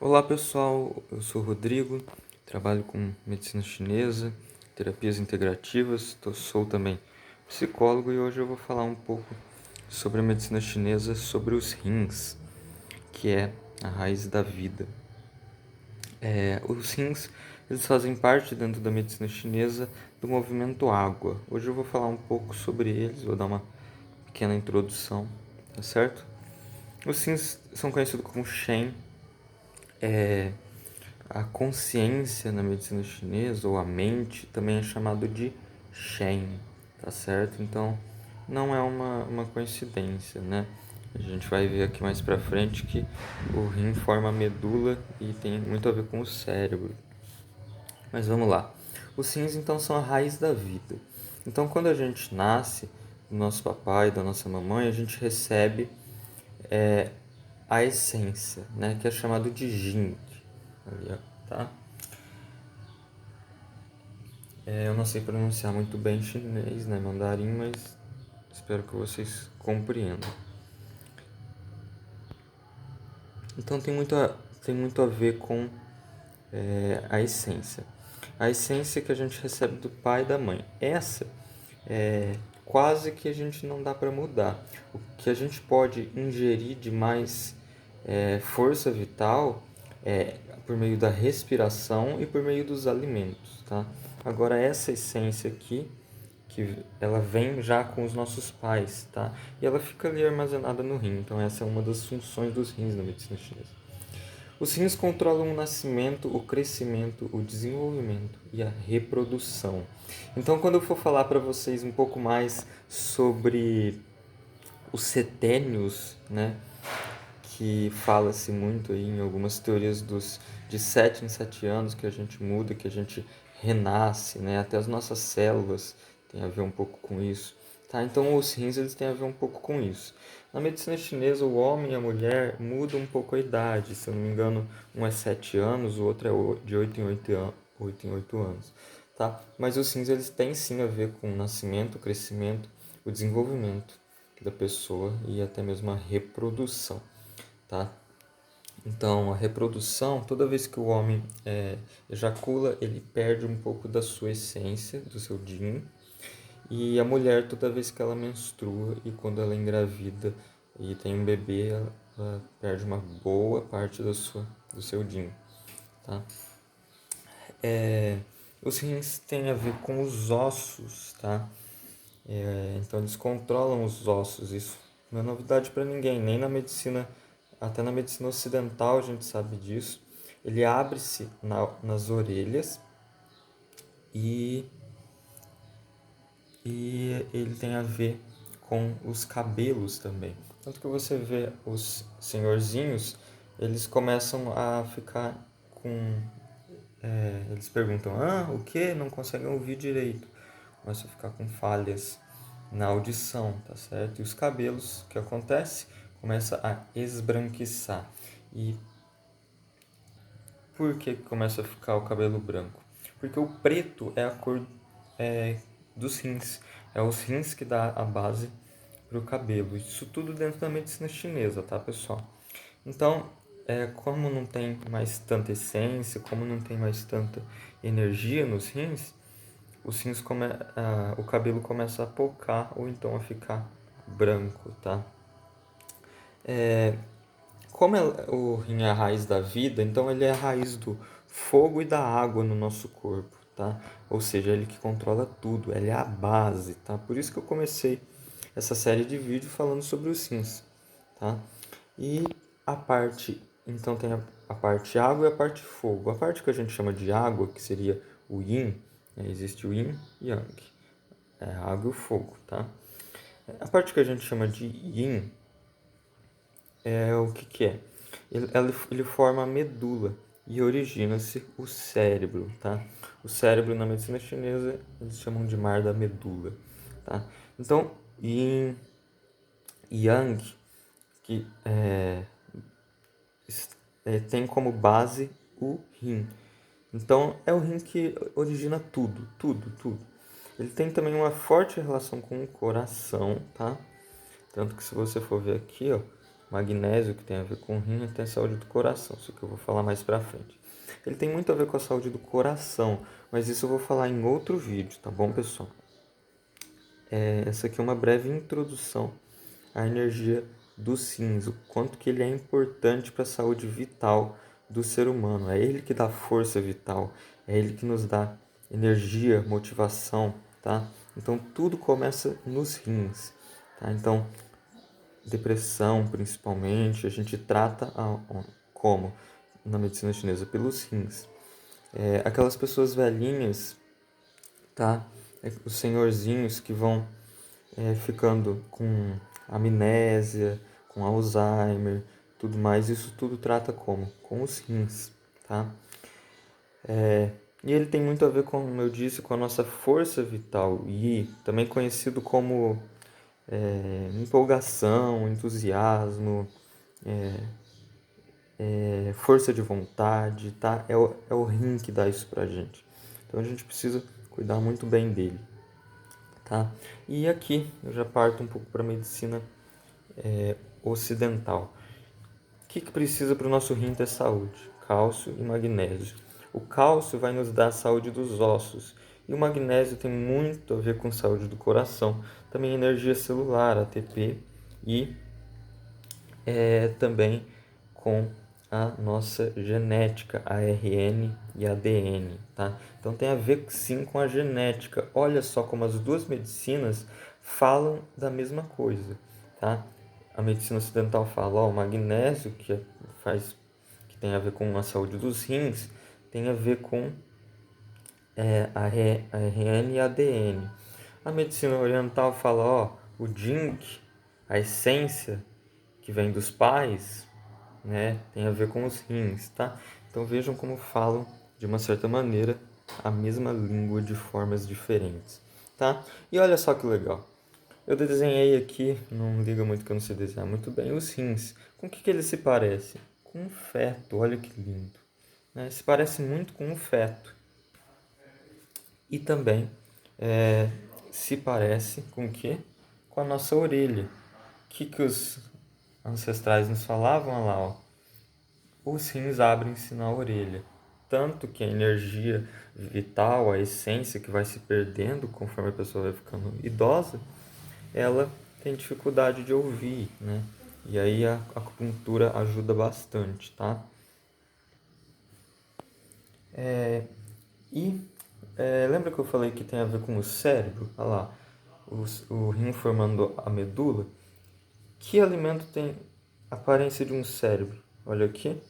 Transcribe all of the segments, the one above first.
Olá pessoal, eu sou o Rodrigo, trabalho com medicina chinesa, terapias integrativas, sou também psicólogo e hoje eu vou falar um pouco sobre a medicina chinesa, sobre os rins, que é a raiz da vida. Os rins, eles fazem parte dentro da medicina chinesa do movimento água. Hoje eu vou falar um pouco sobre eles, vou dar uma pequena introdução, tá certo? Os rins são conhecidos como Shen. A consciência na medicina chinesa, ou a mente, também é chamado de Shen, tá certo? Então, não é uma coincidência, né? A gente vai ver aqui mais pra frente que o rim forma a medula e tem muito a ver com o cérebro. Mas vamos lá. Os rins, então, são a raiz da vida. Então, quando a gente nasce, do nosso papai, da nossa mamãe, a gente recebe a essência, né? Que é chamado de Jing. Ali, ó, tá? Eu não sei pronunciar muito bem chinês, né, mandarim, mas espero que vocês compreendam. Então tem muito a ver com a essência. A essência que a gente recebe do pai e da mãe. Essa é quase que a gente não dá para mudar. O que a gente pode ingerir de mais força vital é por meio da respiração e por meio dos alimentos, tá? Agora essa essência aqui que ela vem já com os nossos pais, tá? E ela fica ali armazenada no rim. Então essa é uma das funções dos rins na medicina chinesa. Os rins controlam o nascimento, o crescimento, o desenvolvimento e a reprodução. Então, quando eu for falar para vocês um pouco mais sobre os setênios, né, que fala-se muito aí em algumas teorias de 7 em 7 anos que a gente muda, que a gente renasce, né, até as nossas células tem a ver um pouco com isso. Tá? Então, os rins eles têm a ver um pouco com isso. Na medicina chinesa, o homem e a mulher mudam um pouco a idade. Se eu não me engano, um é 7 anos, o outro é de 8 em 8 anos. Tá? Mas os rins eles têm sim a ver com o nascimento, o crescimento, o desenvolvimento da pessoa e até mesmo a reprodução. Tá? Então, a reprodução, toda vez que o homem ejacula, ele perde um pouco da sua essência, do seu yin. E a mulher, toda vez que ela menstrua e quando ela engravida e tem um bebê, ela perde uma boa parte do seu yin. Tá? Os rins têm a ver com os ossos, tá? Então eles controlam os ossos. Isso não é novidade para ninguém, nem na medicina, até na medicina ocidental a gente sabe disso. Ele abre-se nas orelhas e, e ele tem a ver com os cabelos também. Tanto que você vê os senhorzinhos, eles começam a ficar com. Eles perguntam: o que? Não conseguem ouvir direito. Começam a ficar com falhas na audição, tá certo? E os cabelos, o que acontece? Começa a esbranquiçar. E por que começa a ficar o cabelo branco? Porque o preto é a cor dos rins. É os rins que dá a base para o cabelo. Isso tudo dentro da medicina chinesa, tá, pessoal? Então, como não tem mais tanta essência, como não tem mais tanta energia nos rins, o cabelo começa a pocar ou então a ficar branco, tá? Como o rim é a raiz da vida, então ele é a raiz do fogo e da água no nosso corpo, tá? Ou seja, ele que controla tudo, ele é a base, tá? Por isso que eu comecei essa série de vídeos falando sobre os rins, tá? E a parte, então tem a parte água e a parte fogo. A parte que a gente chama de água, que seria o yin, né? Existe o yin e yang, é a água e o fogo, tá? A parte que a gente chama de yin é o que é? Ele forma a medula e origina-se o cérebro, tá? O cérebro na medicina chinesa eles chamam de mar da medula, tá? Então, yin, yang, que tem como base o rim. Então, é o rim que origina tudo, tudo, tudo. Ele tem também uma forte relação com o coração, tá? Tanto que se você for ver aqui, ó, magnésio, que tem a ver com o rim, e tem a saúde do coração, isso que eu vou falar mais pra frente. Ele tem muito a ver com a saúde do coração, mas isso eu vou falar em outro vídeo, tá bom, pessoal? Essa aqui é uma breve introdução à energia dos rins, o quanto que ele é importante para a saúde vital do ser humano. É ele que dá força vital, é ele que nos dá energia, motivação, tá? Então tudo começa nos rins, tá? Então depressão principalmente a gente trata como na medicina chinesa pelos rins. Aquelas pessoas velhinhas, tá? Os senhorzinhos que vão ficando com amnésia, com Alzheimer, tudo mais, isso tudo trata como? Com os rins, tá? E ele tem muito a ver, como eu disse, com a nossa força vital e também conhecido como empolgação, entusiasmo, força de vontade, tá? É o rim que dá isso pra gente. Então a gente precisa cuidar muito bem dele, tá? E aqui eu já parto um pouco para a medicina ocidental. O que precisa para o nosso rim ter saúde? Cálcio e magnésio. O cálcio vai nos dar a saúde dos ossos e o magnésio tem muito a ver com saúde do coração, também energia celular, ATP, e também com a nossa genética, ARN e ADN, tá? Então tem a ver sim com a genética. Olha só como as duas medicinas falam da mesma coisa, tá? A medicina ocidental fala, ó, o magnésio que tem a ver com a saúde dos rins, tem a ver com ARN e ADN. A medicina oriental fala, ó, o zinc, a essência que vem dos pais, né, tem a ver com os rins, tá? Então vejam como falam de uma certa maneira a mesma língua de formas diferentes, tá? E olha só que legal. Eu desenhei aqui, não liga muito que eu não sei desenhar muito bem, os rins. Com o que eles se parecem? Com um feto, olha que lindo. Né? Se parece muito com um feto. E também se parece com o quê? Com a nossa orelha. O que os ancestrais nos falavam? Olha lá, ó. Os rins abrem-se na orelha. Tanto que a energia vital, a essência que vai se perdendo conforme a pessoa vai ficando idosa, ela tem dificuldade de ouvir, né? E aí a acupuntura ajuda bastante, tá? E lembra que eu falei que tem a ver com o cérebro? Olha lá, o rim formando a medula. Que alimento tem aparência de um cérebro? Olha aqui,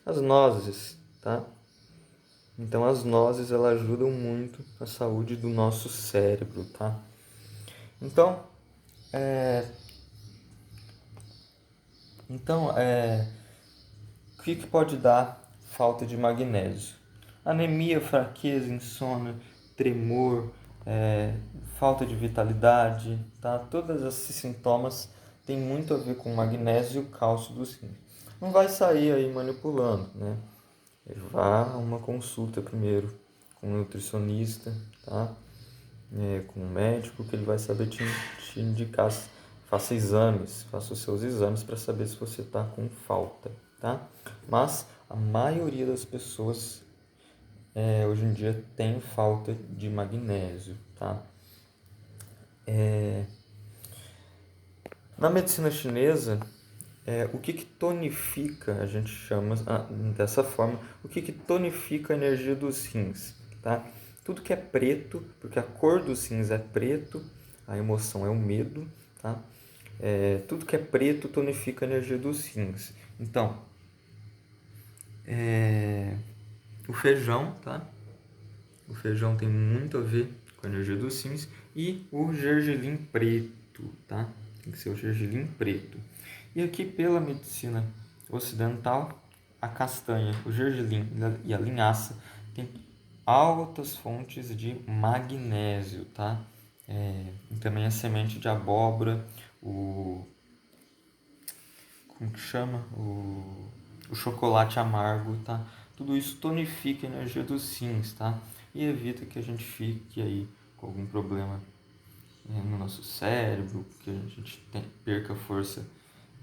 as nozes, tá? Então as nozes elas ajudam muito a saúde do nosso cérebro, tá? Então, então, o que pode dar falta de magnésio? Anemia, fraqueza, insônia, tremor, falta de vitalidade, tá? Todos esses sintomas têm muito a ver com magnésio e o cálcio dos rins. Não vai sair aí manipulando, né? Vá a uma consulta primeiro com um nutricionista, tá? Com um médico que ele vai saber te indicar. Faça exames, faça os seus exames para saber se você está com falta, tá? Mas a maioria das pessoas hoje em dia tem falta de magnésio, tá? Na medicina chinesa, o que tonifica, a gente chama dessa forma, o que tonifica a energia dos rins, tá? Tudo que é preto, porque a cor dos rins é preto, a emoção é o medo, tá? Tudo que é preto tonifica a energia dos rins. Então, o feijão, tá? O feijão tem muito a ver com a energia dos rins e o gergelim preto, tá? Tem que ser o gergelim preto. E aqui pela medicina ocidental, a castanha, o gergelim e a linhaça têm altas fontes de magnésio, tá? E também a semente de abóbora, como que chama? O chocolate amargo, tá? Tudo isso tonifica a energia dos rins, tá? E evita que a gente fique aí com algum problema no nosso cérebro, que a gente perca força,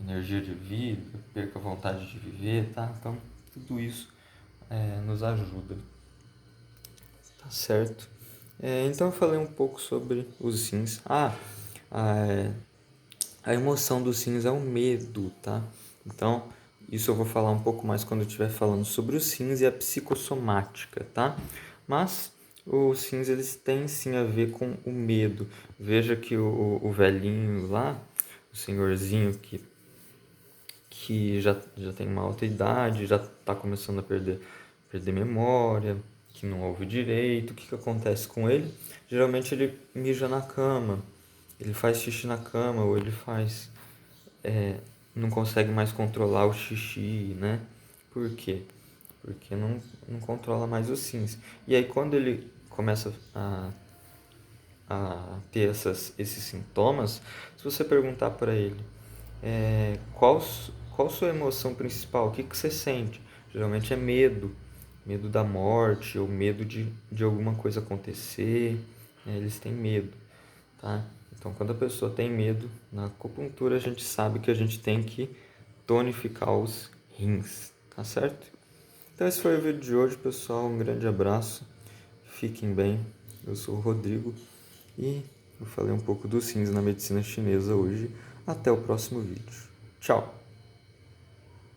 energia de vida, perca vontade de viver, tá? Então, tudo isso nos ajuda, tá certo? Então, eu falei um pouco sobre os rins. A, a emoção dos rins é o medo, tá? Então, isso eu vou falar um pouco mais quando eu estiver falando sobre os rins e a psicossomática, tá? Mas os rins, eles têm sim a ver com o medo. Veja que o velhinho lá, o senhorzinho que já tem uma alta idade, já está começando a perder memória, que não ouve direito, o que acontece com ele? Geralmente ele mija na cama, ele faz xixi na cama, ou ele não consegue mais controlar o xixi, né? Por quê? Porque não controla mais os rins. E aí quando ele começa a ter esses sintomas, se você perguntar para ele qual sua emoção principal, o que você sente? Geralmente é medo, medo da morte ou medo de alguma coisa acontecer, né? Eles têm medo, tá? Então, quando a pessoa tem medo, na acupuntura a gente sabe que a gente tem que tonificar os rins, tá certo? Então, esse foi o vídeo de hoje, pessoal. Um grande abraço, fiquem bem. Eu sou o Rodrigo e eu falei um pouco dos rins na medicina chinesa hoje. Até o próximo vídeo. Tchau!